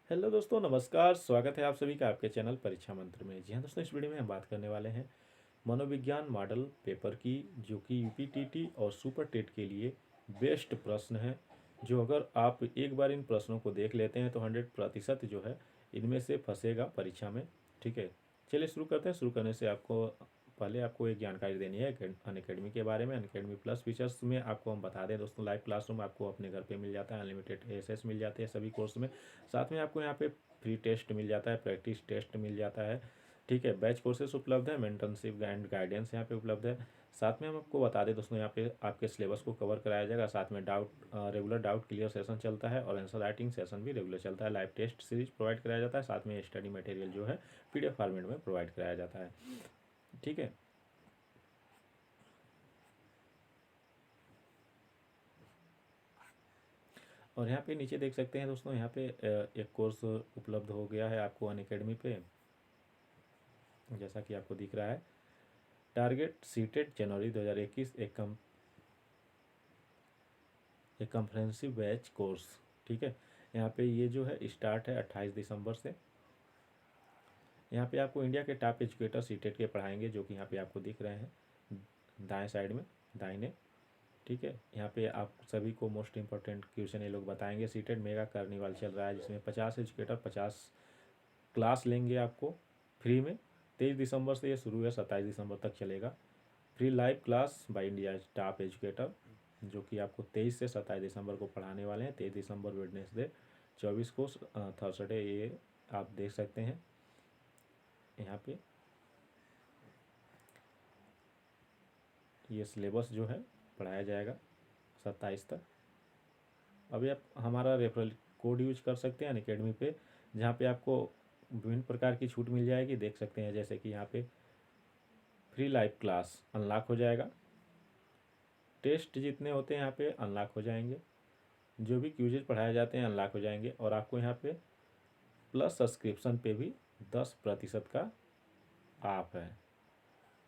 Hello दोस्तों, नमस्कार। स्वागत है आप सभी का आपके चैनल परीक्षा मंत्र में। जी हाँ दोस्तों, इस वीडियो में हम बात करने वाले हैं मनोविज्ञान मॉडल पेपर की, जो कि यूपीटीटी और सुपर टेट के लिए बेस्ट प्रश्न है। जो अगर आप एक बार इन प्रश्नों को देख लेते हैं तो 100% जो है इनमें से फंसेगा परीक्षा में। ठीक है, चलिए शुरू करते हैं। शुरू करने से आपको पहले आपको एक जानकारी देनी है अनअकैडमी के बारे में। अनअकैडमी प्लस फीचर्स में आपको हम बता दें दोस्तों, लाइव क्लासरूम आपको अपने घर पे मिल जाता है, अनलिमिटेड एसेस मिल जाते हैं सभी कोर्स में। साथ में आपको यहाँ पे फ्री टेस्ट मिल जाता है, प्रैक्टिस टेस्ट मिल जाता है। ठीक है, बैच कोर्सेस उपलब्ध है, मेंटरशिप एंड गाइडेंस यहाँ पे उपलब्ध है। साथ में हम आपको बता दें दोस्तों, यहाँ पे आपके सिलेबस को कवर कराया जाएगा। साथ में रेगुलर डाउट क्लियर सेशन चलता है और आंसर राइटिंग सेशन भी रेगुलर चलता है। लाइव टेस्ट सीरीज प्रोवाइड कराया जाता है। साथ में स्टडी मटेरियल जो है PDF फॉर्मेट में प्रोवाइड कराया जाता है। ठीक है, और यहाँ पे नीचे देख सकते हैं दोस्तों, यहाँ पे एक कोर्स उपलब्ध हो गया है आपको अनअकैडमी पे, जैसा कि आपको दिख रहा है। टारगेट सीटेड जनवरी 2021 एक कम्प्रहेंसिव बैच कोर्स। ठीक है, यहाँ पे ये जो है स्टार्ट है 28 दिसंबर से। यहाँ पे आपको इंडिया के टॉप एजुकेटर सीटेट के पढ़ाएंगे, जो कि यहाँ पे आपको दिख रहे हैं दाएं साइड में, दाहिने। ठीक है, यहाँ पे आप सभी को मोस्ट इंपॉर्टेंट क्वेश्चन ये लोग बताएंगे। सीटेट मेगा कार्निवाल चल रहा है, जिसमें 50 एजुकेटर 50 क्लास लेंगे आपको फ्री में। 23 दिसंबर से ये शुरू है, 27 दिसंबर तक चलेगा। Free live class by India top educator, जो कि आपको 23 से 27 दिसंबर को पढ़ाने वाले हैं। 23 दिसंबर वेडनेसडे, 24 को थर्सडे, ये आप देख सकते हैं यहाँ पे ये सिलेबस जो है पढ़ाया जाएगा 27 तक। अभी आप हमारा रेफरल कोड यूज कर सकते हैं अनअकैडमी पे, जहाँ पे आपको विभिन्न प्रकार की छूट मिल जाएगी। देख सकते हैं जैसे कि यहाँ पे फ्री लाइव क्लास अनलॉक हो जाएगा, टेस्ट जितने होते हैं यहाँ पे अनलॉक हो जाएंगे, जो भी क्यूजेज पढ़ाए जाते हैं अनलॉक हो जाएंगे, और आपको यहाँ पे प्लस सब्सक्रिप्शन पे भी 10% का ऑफ है।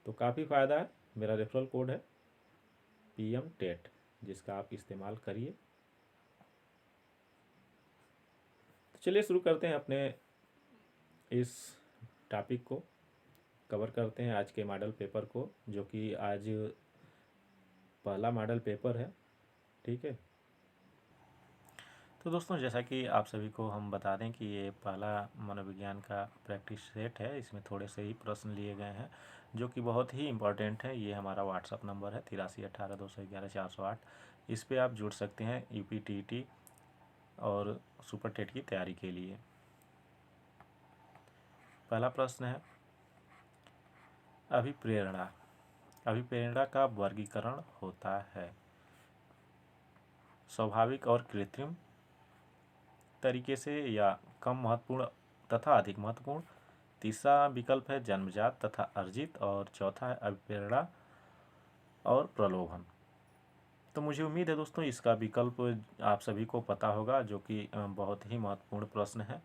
तो काफ़ी फ़ायदा है। मेरा रेफरल कोड है PM टेट, जिसका आप इस्तेमाल करिए। तो चलिए शुरू करते हैं अपने इस टॉपिक को, कवर करते हैं आज के मॉडल पेपर को, जो कि आज पहला मॉडल पेपर है। ठीक है, तो दोस्तों जैसा कि आप सभी को हम बता दें कि ये पहला मनोविज्ञान का प्रैक्टिस सेट है। इसमें थोड़े से ही प्रश्न लिए गए हैं, जो कि बहुत ही इंपॉर्टेंट है। ये हमारा व्हाट्सअप नंबर है 8318211408। इस पे आप जुड़ सकते हैं UPTT और सुपर टेट की तैयारी के लिए। पहला प्रश्न है, अभिप्रेरणा। अभिप्रेरणा का वर्गीकरण होता है स्वाभाविक और कृत्रिम तरीके से, या कम महत्वपूर्ण तथा अधिक महत्वपूर्ण। तीसरा विकल्प है जन्मजात तथा अर्जित, और चौथा है अभिप्रेरणा और प्रलोभन। तो मुझे उम्मीद है दोस्तों इसका विकल्प आप सभी को पता होगा, जो कि बहुत ही महत्वपूर्ण प्रश्न है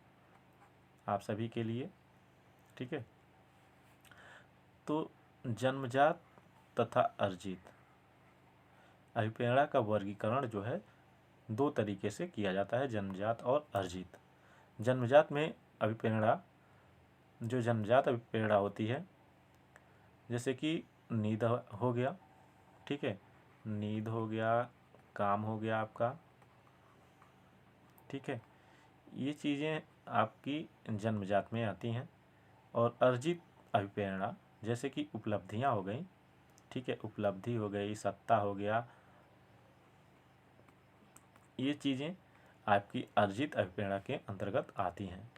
आप सभी के लिए। ठीक है, तो जन्मजात तथा अर्जित अभिप्रेरणा का वर्गीकरण जो है दो तरीके से किया जाता है, जन्मजात और अर्जित। जन्मजात में अभिप्रेरणा, जो जन्मजात अभिप्रेरणा होती है, जैसे कि नींद हो गया। ठीक है, नींद हो गया, काम हो गया आपका। ठीक है, ये चीज़ें आपकी जन्मजात में आती हैं। और अर्जित अभिप्रेरणा, जैसे कि उपलब्धियां हो गई। ठीक है, उपलब्धि हो गई, सत्ता हो गया, ये चीज़ें आपकी अर्जित अभिप्रेरणा के अंतर्गत आती हैं।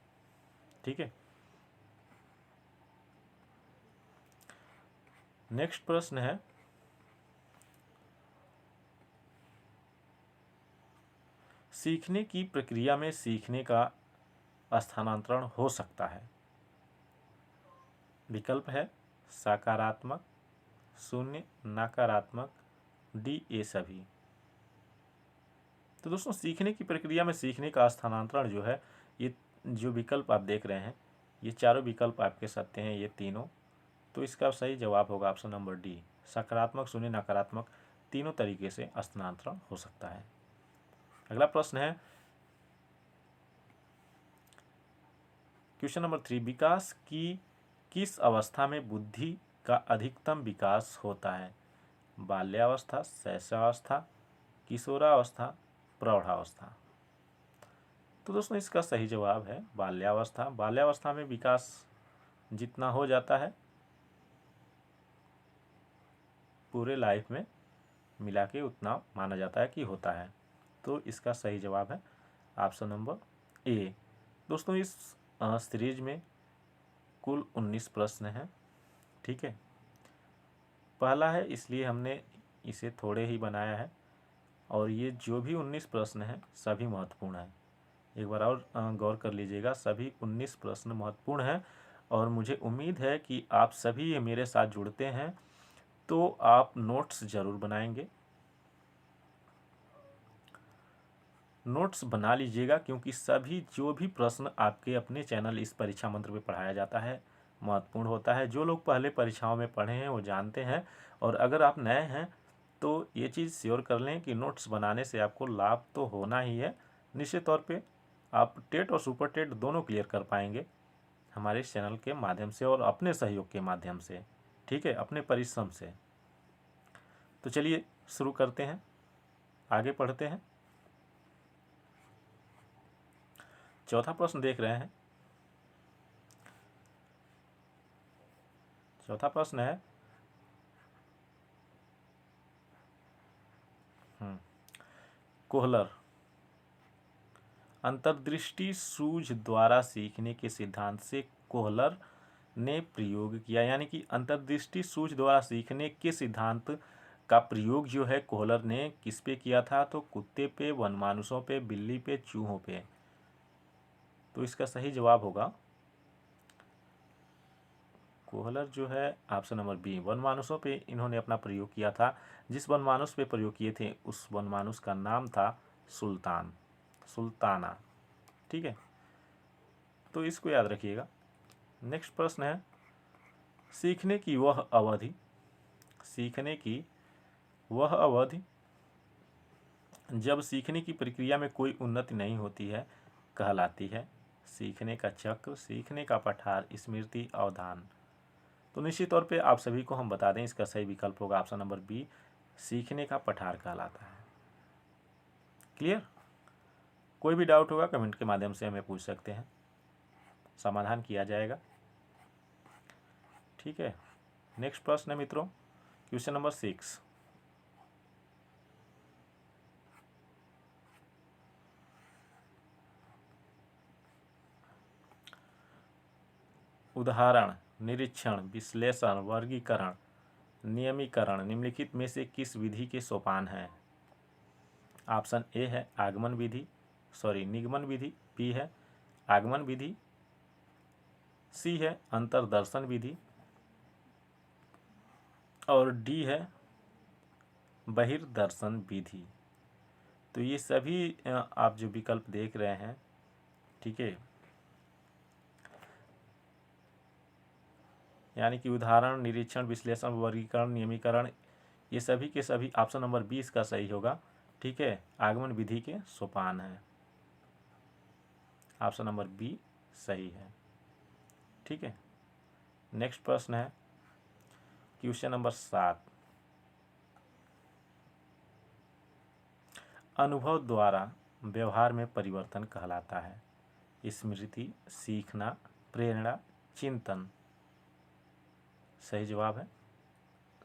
ठीक है, नेक्स्ट प्रश्न है, सीखने की प्रक्रिया में सीखने का स्थानांतरण हो सकता है। विकल्प है सकारात्मक, शून्य, नकारात्मक, D ये सभी। तो दोस्तों सीखने की प्रक्रिया में सीखने का स्थानांतरण जो है, ये जो विकल्प आप देख रहे हैं, ये चारों विकल्प आपके सत्य हैं, ये तीनों। तो इसका सही जवाब होगा ऑप्शन नंबर D, सकारात्मक, शून्य, नकारात्मक, तीनों तरीके से स्थानांतरण हो सकता है। अगला प्रश्न है, क्वेश्चन नंबर 3, विकास की किस अवस्था में बुद्धि का अधिकतम विकास होता है? बाल्यावस्था, शैशवावस्था, किशोरावस्था, प्रौढ़ावस्था। तो दोस्तों इसका सही जवाब है बाल्यावस्था। बाल्यावस्था में विकास जितना हो जाता है पूरे लाइफ में मिला के उतना माना जाता है कि होता है। तो इसका सही जवाब है ऑप्शन नंबर ए। दोस्तों इस सीरीज में कुल 19 प्रश्न हैं। ठीक है, पहला है इसलिए हमने इसे थोड़े ही बनाया है, और ये जो भी 19 प्रश्न हैं सभी महत्वपूर्ण हैं। एक बार और गौर कर लीजिएगा, सभी 19 प्रश्न महत्वपूर्ण हैं, और मुझे उम्मीद है कि आप सभी ये मेरे साथ जुड़ते हैं तो आप नोट्स ज़रूर बनाएंगे। नोट्स बना लीजिएगा, क्योंकि सभी जो भी प्रश्न आपके अपने चैनल इस परीक्षा मंत्र में पढ़ाया जाता है महत्वपूर्ण होता है। जो लोग पहले परीक्षाओं में पढ़े हैं वो जानते हैं, और अगर आप नए हैं तो ये चीज़ श्योर कर लें कि नोट्स बनाने से आपको लाभ तो होना ही है। निश्चित तौर पे आप टेट और सुपर टेट दोनों क्लियर कर पाएंगे हमारे इस चैनल के माध्यम से और अपने सहयोग के माध्यम से। ठीक है, अपने परिश्रम से। तो चलिए शुरू करते हैं, आगे पढ़ते हैं। चौथा प्रश्न देख रहे हैं। चौथा प्रश्न है कोहलर अंतर्दृष्टि सूझ द्वारा सीखने के सिद्धांत से कोहलर ने प्रयोग किया, यानी कि अंतर्दृष्टि सूझ द्वारा सीखने के सिद्धांत का प्रयोग जो है कोहलर ने किस पे किया था? तो कुत्ते पे, वनमानुषों पे, बिल्ली पे, चूहों पे। तो इसका सही जवाब होगा कोहलर जो है ऑप्शन नंबर बी, वनमानुषों पे इन्होंने अपना प्रयोग किया था। जिस वनमानुष पे प्रयोग किए थे उस वनमानुष का नाम था सुल्ताना। ठीक है, तो इसको याद रखिएगा। नेक्स्ट प्रश्न है सीखने की वह अवधि जब सीखने की प्रक्रिया में कोई उन्नति नहीं होती है कहलाती है? सीखने का चक्र, सीखने का पठार, स्मृति, अवधान। तो निश्चित तौर पे आप सभी को हम बता दें इसका सही विकल्प होगा ऑप्शन नंबर बी, सीखने का पठार कहलाता है। क्लियर? कोई भी डाउट होगा कमेंट के माध्यम से हमें पूछ सकते हैं, समाधान किया जाएगा। ठीक है, नेक्स्ट प्रश्न है मित्रों क्वेश्चन नंबर 6। उदाहरण, निरीक्षण, विश्लेषण, वर्गीकरण, नियमीकरण निम्नलिखित में से किस विधि के सोपान हैं? ऑप्शन ए है निगमन विधि, बी है आगमन विधि, सी है अंतर्दर्शन विधि, और डी है बहिर्दर्शन विधि। तो ये सभी आप जो विकल्प देख रहे हैं, ठीक है, यानी कि उदाहरण, निरीक्षण, विश्लेषण, वर्गीकरण, नियमीकरण, ये सभी के सभी ऑप्शन नंबर 20 का सही होगा। ठीक है, आगमन विधि के सोपान है, ऑप्शन नंबर बी सही है। ठीक है, नेक्स्ट प्रश्न है क्वेश्चन नंबर 7। अनुभव द्वारा व्यवहार में परिवर्तन कहलाता है? स्मृति, सीखना, प्रेरणा, चिंतन। सही जवाब है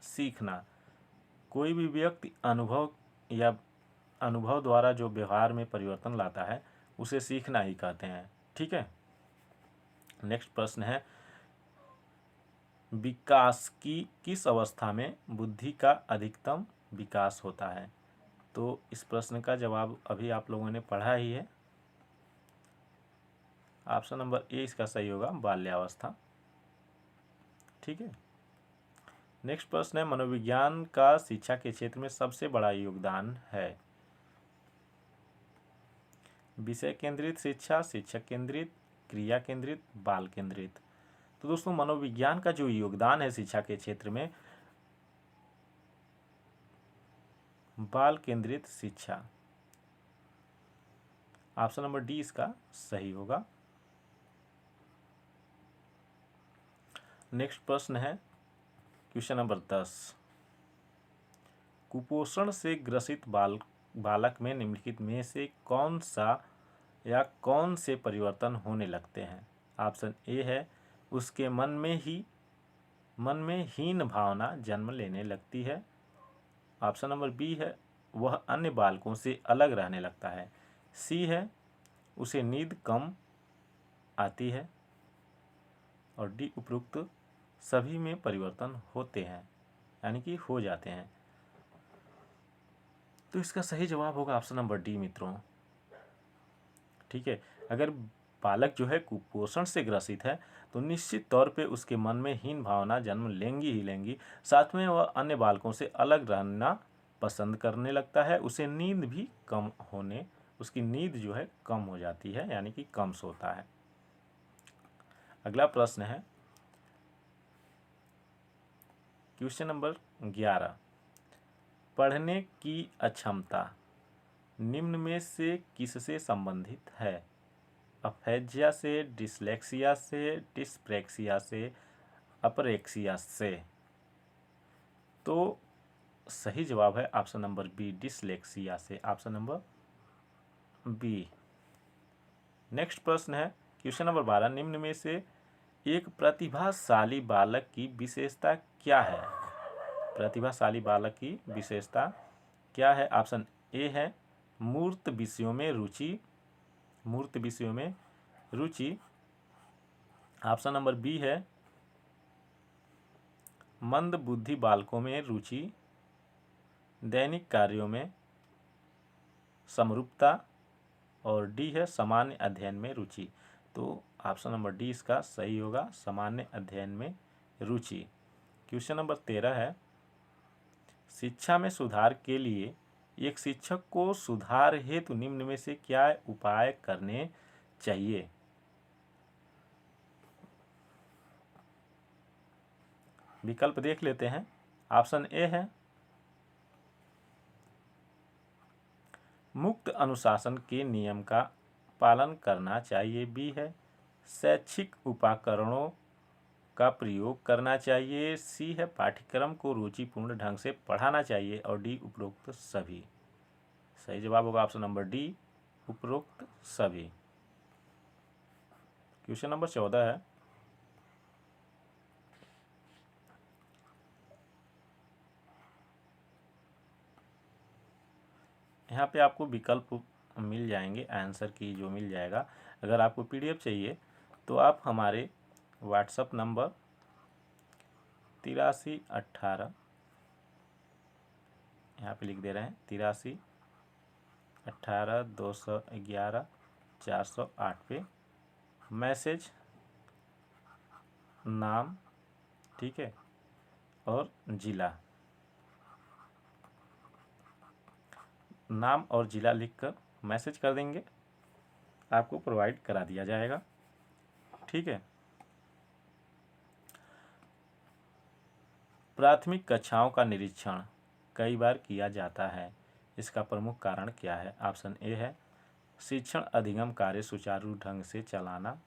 सीखना। कोई भी व्यक्ति अनुभव द्वारा जो व्यवहार में परिवर्तन लाता है उसे सीखना ही कहते हैं। ठीक है, नेक्स्ट प्रश्न है विकास की किस अवस्था में बुद्धि का अधिकतम विकास होता है? तो इस प्रश्न का जवाब अभी आप लोगों ने पढ़ा ही है, ऑप्शन नंबर ए इसका सही होगा बाल्यावस्था। ठीक है, नेक्स्ट प्रश्न है मनोविज्ञान का शिक्षा के क्षेत्र में सबसे बड़ा योगदान है? विषय केंद्रित शिक्षा, शिक्षक केंद्रित, क्रिया केंद्रित, बाल केंद्रित। तो दोस्तों मनोविज्ञान का जो योगदान है शिक्षा के क्षेत्र में, बाल केंद्रित शिक्षा, ऑप्शन नंबर डी इसका सही होगा। नेक्स्ट प्रश्न है क्वेश्चन नंबर 10। कुपोषण से ग्रसित बालक में निम्नलिखित में से कौन सा या कौन से परिवर्तन होने लगते हैं? ऑप्शन ए है उसके मन में हीन भावना जन्म लेने लगती है। ऑप्शन नंबर बी है वह अन्य बालकों से अलग रहने लगता है। सी है उसे नींद कम आती है। और डी उपरोक्त सभी में परिवर्तन होते हैं, यानी कि हो जाते हैं। तो इसका सही जवाब होगा ऑप्शन नंबर डी मित्रों। ठीक है, अगर बालक जो है कुपोषण से ग्रसित है तो निश्चित तौर पे उसके मन में हीन भावना जन्म लेंगी ही लेंगी। साथ में वह अन्य बालकों से अलग रहना पसंद करने लगता है। उसे नींद भी कम होने उसकी नींद जो है कम हो जाती है, यानी कि कम सोता है। अगला प्रश्न है क्वेश्चन नंबर 11। पढ़ने की अक्षमता निम्न में से किससे संबंधित है? अफेजिया से, डिसलेक्सिया से, डिस्प्रेक्सिया से, अपरेक्सिया से। तो सही जवाब है ऑप्शन नंबर बी, डिसलेक्सिया से। Option number b. नेक्स्ट प्रश्न है क्वेश्चन नंबर 12। निम्न में से एक प्रतिभाशाली बालक की विशेषता क्या है? प्रतिभाशाली बालक की विशेषता क्या है? ऑप्शन ए है मूर्त विषयों में रुचि। मूर्त विषयों में रुचि। ऑप्शन नंबर बी है मंद बुद्धि बालकों में रुचि। दैनिक कार्यों में समरूपता। और डी है सामान्य अध्ययन में रुचि। तो ऑप्शन नंबर डी इसका सही होगा, सामान्य अध्ययन में रुचि। क्वेश्चन नंबर 13 है शिक्षा में सुधार के लिए एक शिक्षक को सुधार हेतु निम्न में से क्या उपाय करने चाहिए? विकल्प देख लेते हैं। ऑप्शन ए है मुक्त अनुशासन के नियम का पालन करना चाहिए। बी है शैक्षिक उपकरणों का प्रयोग करना चाहिए। सी है पाठ्यक्रम को रुचिपूर्ण ढंग से पढ़ाना चाहिए। और डी उपरोक्त सभी। सही जवाब होगा ऑप्शन नंबर डी, उपरोक्त सभी। क्वेश्चन नंबर 14 है यहाँ पे आपको विकल्प मिल जाएंगे, आंसर की जो मिल जाएगा। अगर आपको पीडीएफ चाहिए तो आप हमारे व्हाट्सएप नंबर 8318 यहाँ पे लिख दे रहे हैं 8318 211 408 पे मैसेज, नाम, ठीक है, और ज़िला, नाम और ज़िला लिखकर मैसेज कर देंगे, आपको प्रोवाइड करा दिया जाएगा। ठीक है। प्राथमिक कक्षाओं का निरीक्षण कई बार किया जाता है, इसका प्रमुख कारण क्या है? ऑप्शन ए है शिक्षण अधिगम कार्य सुचारू ढंग से चलाना,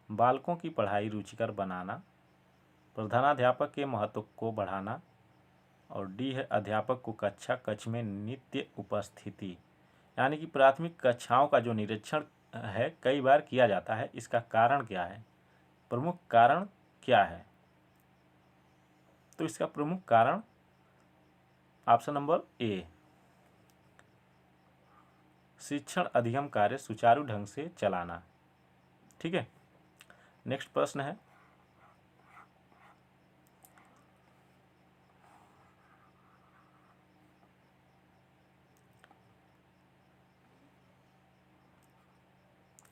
बालकों की पढ़ाई रुचिकर बनाना, प्रधानाध्यापक के महत्व को बढ़ाना। और डी है अध्यापक को कक्ष में नित्य उपस्थिति। यानी कि प्राथमिक कक्षाओं का जो निरीक्षण है कई बार किया जाता है, इसका कारण क्या है? प्रमुख कारण क्या है? तो इसका प्रमुख कारण ऑप्शन नंबर ए शिक्षण अधिगम कार्य सुचारू ढंग से चलाना। ठीक है। नेक्स्ट प्रश्न है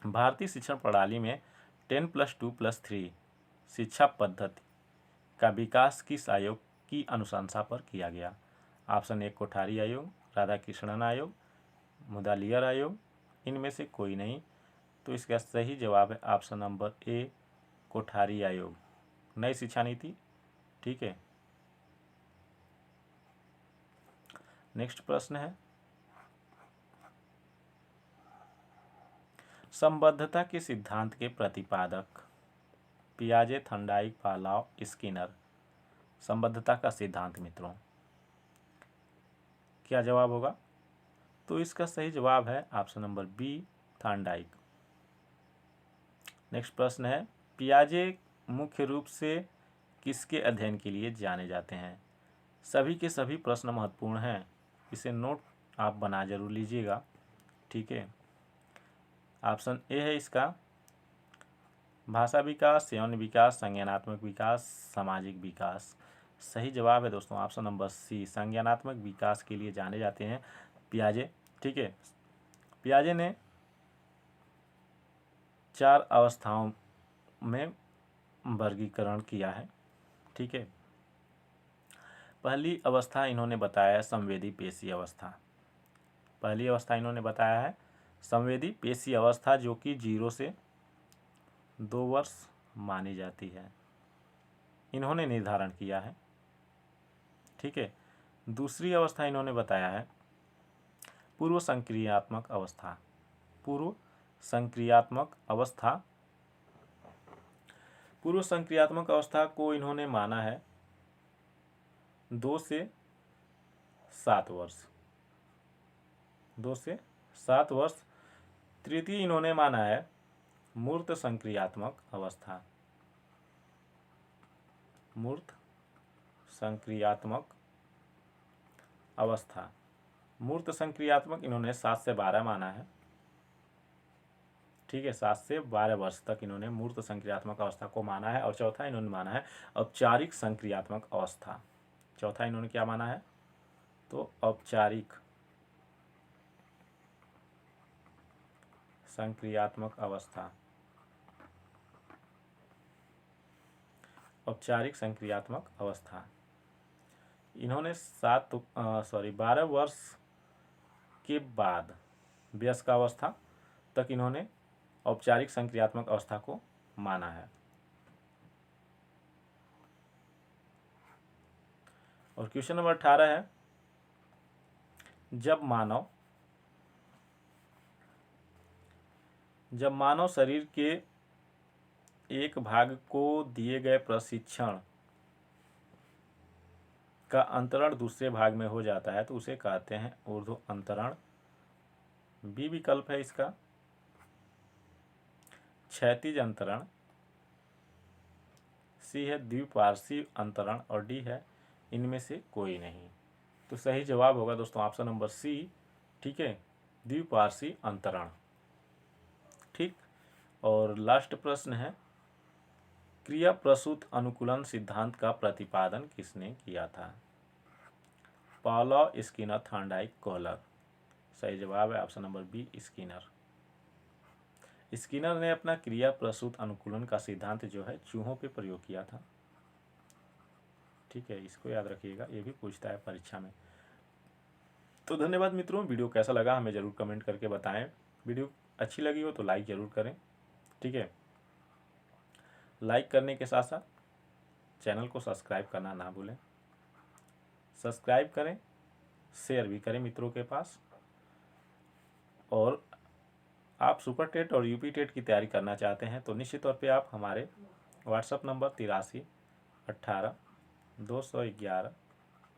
भारतीय शिक्षण प्रणाली में 10+2+3 शिक्षा पद्धति का विकास किस आयोग की अनुशंसा पर किया गया? ऑप्शन ए कोठारी आयोग, राधाकृष्णन आयोग, मुदालियर आयोग, इनमें से कोई नहीं। तो इसका सही जवाब है ऑप्शन नंबर ए कोठारी आयोग, नई शिक्षा नीति। ठीक है। नेक्स्ट प्रश्न है संबद्धता के सिद्धांत के प्रतिपादक पियाजे, थर्नडाइक, पावलोव, स्किनर। संबद्धता का सिद्धांत मित्रों, क्या जवाब होगा? तो इसका सही जवाब है option number b, Thorndike. Next प्रश्न है, पियाजे मुख्य रूप से किसके अध्ययन के लिए जाने जाते हैं? सभी के सभी प्रश्न महत्वपूर्ण हैं, इसे नोट आप बना जरूर लीजिएगा। ठीक है, ऑप्शन ए है इसका भाषा विकास, यौन विकास, संज्ञानात्मक विकास, सामाजिक विकास। सही जवाब है दोस्तों ऑप्शन नंबर सी, संज्ञानात्मक विकास के लिए जाने जाते हैं पियाजे। ठीक है, पियाजे ने 4 अवस्थाओं में वर्गीकरण किया है। ठीक है, पहली अवस्था इन्होंने बताया है संवेदी पेशी अवस्था। पहली अवस्था इन्होंने बताया है संवेदी पेशी अवस्था, जो कि 0 से 2 वर्ष मानी जाती है, इन्होंने निर्धारण किया है। ठीक है, दूसरी अवस्था इन्होंने बताया है पूर्व संक्रियात्मक अवस्था। पूर्व संक्रियात्मक अवस्था, पूर्व संक्रियात्मक अवस्था को इन्होंने माना है 2 से 7 वर्ष, 2 से 7 वर्ष। तृतीय इन्होंने माना है मूर्त संक्रियात्मक अवस्था। मूर्त संक्रियात्मक अवस्था, मूर्त संक्रियात्मक इन्होंने 7 से 12 माना है। ठीक है, 7 से 12 वर्ष तक इन्होंने मूर्त संक्रियात्मक अवस्था को माना है। और चौथा इन्होंने माना है औपचारिक संक्रियात्मक अवस्था। चौथा इन्होंने क्या माना है? तो औपचारिक संक्रियात्मक अवस्था, औपचारिक संक्रियात्मक अवस्था। इन्होंने 12 वर्ष के बाद वयस्कावस्था तक इन्होंने औपचारिक संक्रियात्मक अवस्था को माना है। और क्वेश्चन नंबर 18 है, जब मानव शरीर के एक भाग को दिए गए प्रशिक्षण का अंतरण दूसरे भाग में हो जाता है तो उसे कहते हैं ऊर्ध्व अंतरण। बी विकल्प है इसका क्षैतिज अंतरण, सी है द्विपार्श्वीय अंतरण और डी है इनमें से कोई नहीं। तो सही जवाब होगा दोस्तों ऑप्शन नंबर सी। ठीक है, द्विपार्श्वीय अंतरण। ठीक, और लास्ट प्रश्न है, क्रिया प्रसूत अनुकूलन सिद्धांत का प्रतिपादन किसने किया था? Pavlov, Skinner, Thorndike, Kohler. सही जवाब है option number b, Skinner. Skinner ने अपना क्रिया प्रसूत अनुकूलन का सिद्धांत जो है चूहों पे प्रयोग किया था। ठीक है, इसको याद रखिएगा, ये भी पूछता है परीक्षा में। तो धन्यवाद मित्रों, वीडियो कैसा लगा हमें ज़रूर कमेंट करके बताएं। वीडियो अच्छी लगी हो तो लाइक ज़रूर करें। ठीक है, लाइक करने के साथ साथ चैनल को सब्सक्राइब करना ना भूलें। सब्सक्राइब करें, शेयर भी करें मित्रों के पास। और आप सुपर टेट और यूपी टेट की तैयारी करना चाहते हैं तो निश्चित तौर पे आप हमारे व्हाट्सएप नंबर 83 18 211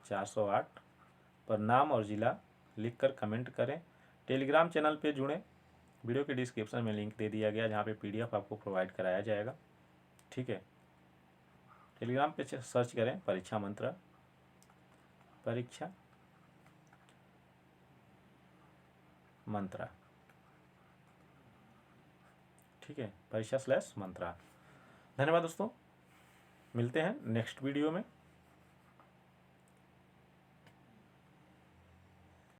408 पर नाम और ज़िला लिखकर कमेंट करें। टेलीग्राम चैनल पे जुड़ें, वीडियो के डिस्क्रिप्शन में लिंक दे दिया गया जहाँ पे PDF आपको प्रोवाइड कराया जाएगा। ठीक है, टेलीग्राम पे सर्च करें परीक्षा मंत्र, परीक्षा मंत्रा। ठीक है, परीक्षा /मंत्रा। धन्यवाद दोस्तों, मिलते हैं नेक्स्ट वीडियो में।